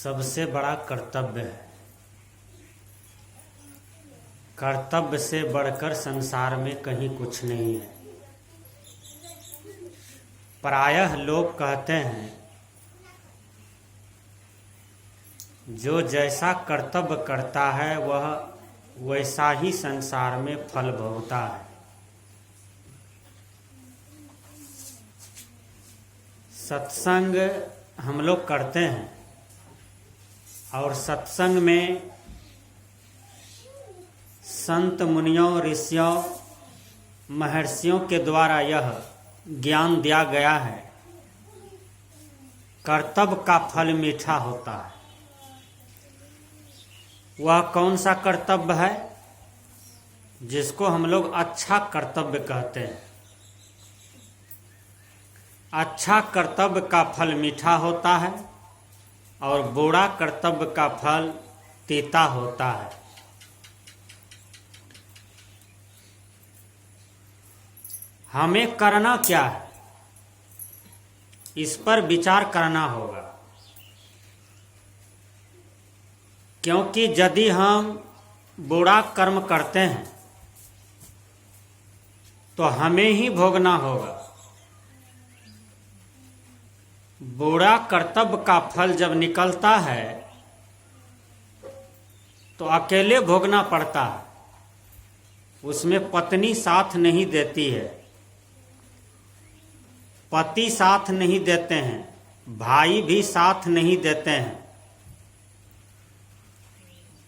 सबसे बड़ा कर्तव्य है। कर्तव्य से बढ़कर संसार में कहीं कुछ नहीं है। प्रायः लोग कहते हैं जो जैसा कर्तव्य करता है वह वैसा ही संसार में फल भोगता है। सत्संग हम लोग करते हैं और सत्संग में संत मुनियों ऋषियों महर्षियों के द्वारा यह ज्ञान दिया गया है, कर्तव्य का फल मीठा होता है। वह कौन सा कर्तव्य है जिसको हम लोग अच्छा कर्तव्य कहते हैं। अच्छा कर्तव्य का फल मीठा होता है और बुरा कर्तव्य का फल तीता होता है। हमें करना क्या है, इस पर विचार करना होगा, क्योंकि यदि हम बुरा कर्म करते हैं तो हमें ही भोगना होगा। बुरा कर्तव्य का फल जब निकलता है तो अकेले भोगना पड़ता है, उसमें पत्नी साथ नहीं देती है, पति साथ नहीं देते हैं, भाई भी साथ नहीं देते हैं,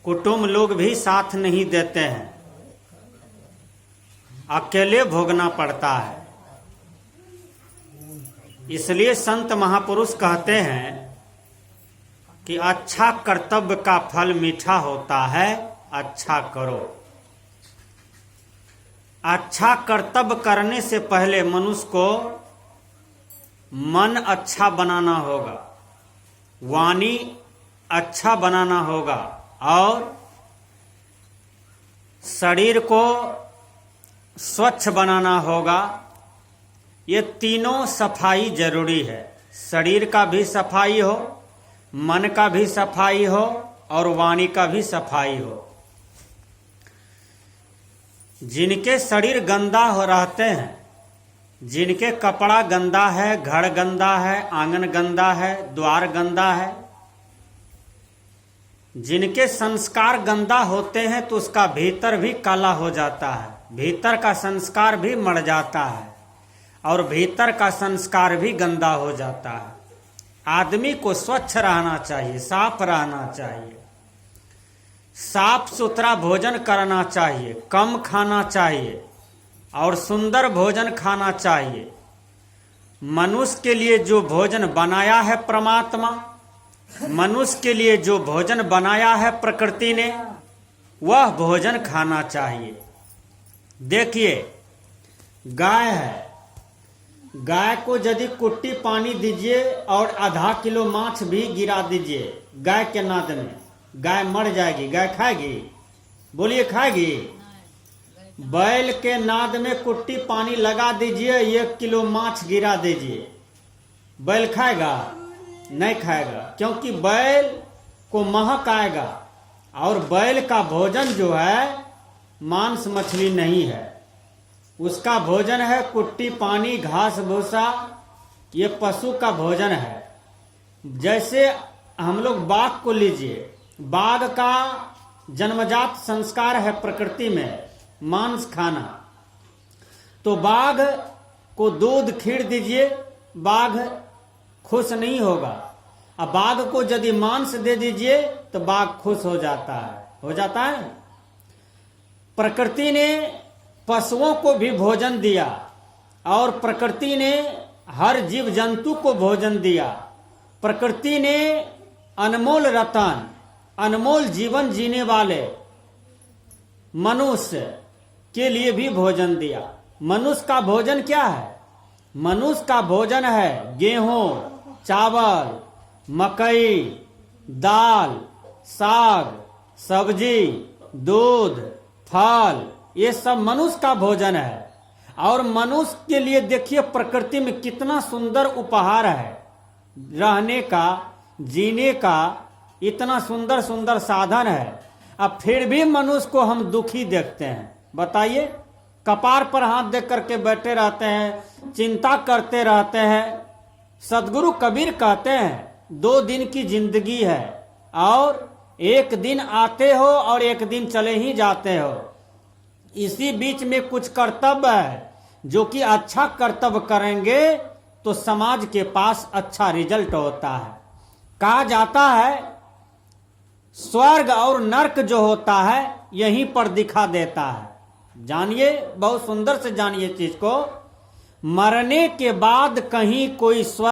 कुटुंब लोग भी साथ नहीं देते हैं, अकेले भोगना पड़ता है। इसलिए संत महापुरुष कहते हैं कि अच्छा कर्तव्य का फल मीठा होता है, अच्छा करो। अच्छा कर्तव्य करने से पहले मनुष्य को मन अच्छा बनाना होगा, वाणी अच्छा बनाना होगा और शरीर को स्वच्छ बनाना होगा। ये तीनों सफाई जरूरी है। शरीर का भी सफाई हो, मन का भी सफाई हो और वाणी का भी सफाई हो। जिनके शरीर गंदा हो रहते हैं, जिनके कपड़ा गंदा है, घर गंदा है, आंगन गंदा है, द्वार गंदा है, जिनके संस्कार गंदा होते हैं तो उसका भीतर भी काला हो जाता है, भीतर का संस्कार भी मर जाता है और भीतर का संस्कार भी गंदा हो जाता है। आदमी को स्वच्छ रहना चाहिए, साफ रहना चाहिए, साफ सुथरा भोजन करना चाहिए, कम खाना चाहिए और सुंदर भोजन खाना चाहिए। मनुष्य के लिए जो भोजन बनाया है परमात्मा, मनुष्य के लिए जो भोजन बनाया है प्रकृति ने, वह भोजन खाना चाहिए। देखिए, गाय है, गाय को यदि कुट्टी पानी दीजिए और आधा किलो मांस भी गिरा दीजिए गाय के नाद में, गाय मर जाएगी? गाय खाएगी? बोलिए, खाएगी? बैल के नाद में कुट्टी पानी लगा दीजिए, 1 किलो मांस गिरा दीजिए, बैल खाएगा? नहीं खाएगा, क्योंकि बैल को महक आएगा और बैल का भोजन जो है मांस मछली नहीं है, उसका भोजन है कुट्टी पानी घास भूसा, ये पशु का भोजन है। जैसे हम लोग बाघ को लीजिए, बाघ का जन्मजात संस्कार है प्रकृति में मांस खाना, तो बाघ को दूध खीर दीजिए, बाघ खुश नहीं होगा। अब बाघ को यदि मांस दे दीजिए तो बाघ खुश हो जाता है, हो जाता है। प्रकृति ने पशुओं को भी भोजन दिया और प्रकृति ने हर जीव जंतु को भोजन दिया। प्रकृति ने अनमोल रतन, अनमोल जीवन जीने वाले मनुष्य के लिए भी भोजन दिया। मनुष्य का भोजन क्या है? मनुष्य का भोजन है गेहूं, चावल, मकई, दाल, साग, सब्जी, दूध, फल, ये सब मनुष्य का भोजन है। और मनुष्य के लिए देखिए प्रकृति में कितना सुंदर उपहार है, रहने का, जीने का, इतना सुंदर सुंदर साधन है, अब फिर भी मनुष्य को हम दुखी देखते हैं। बताइए, कपार पर हाथ देख करके बैठे रहते हैं, चिंता करते रहते हैं। सदगुरु कबीर कहते हैं 2 दिन की जिंदगी है और एक दिन आते हो और एक दिन चले ही जाते हो। इसी बीच में कुछ कर्तव्य है, जो कि अच्छा कर्तव्य करेंगे तो समाज के पास अच्छा रिजल्ट होता है। कहा जाता है स्वर्ग और नर्क जो होता है यहीं पर दिखा देता है। जानिए, बहुत सुंदर से जानिए चीज को। मरने के बाद कहीं कोई स्वर्ग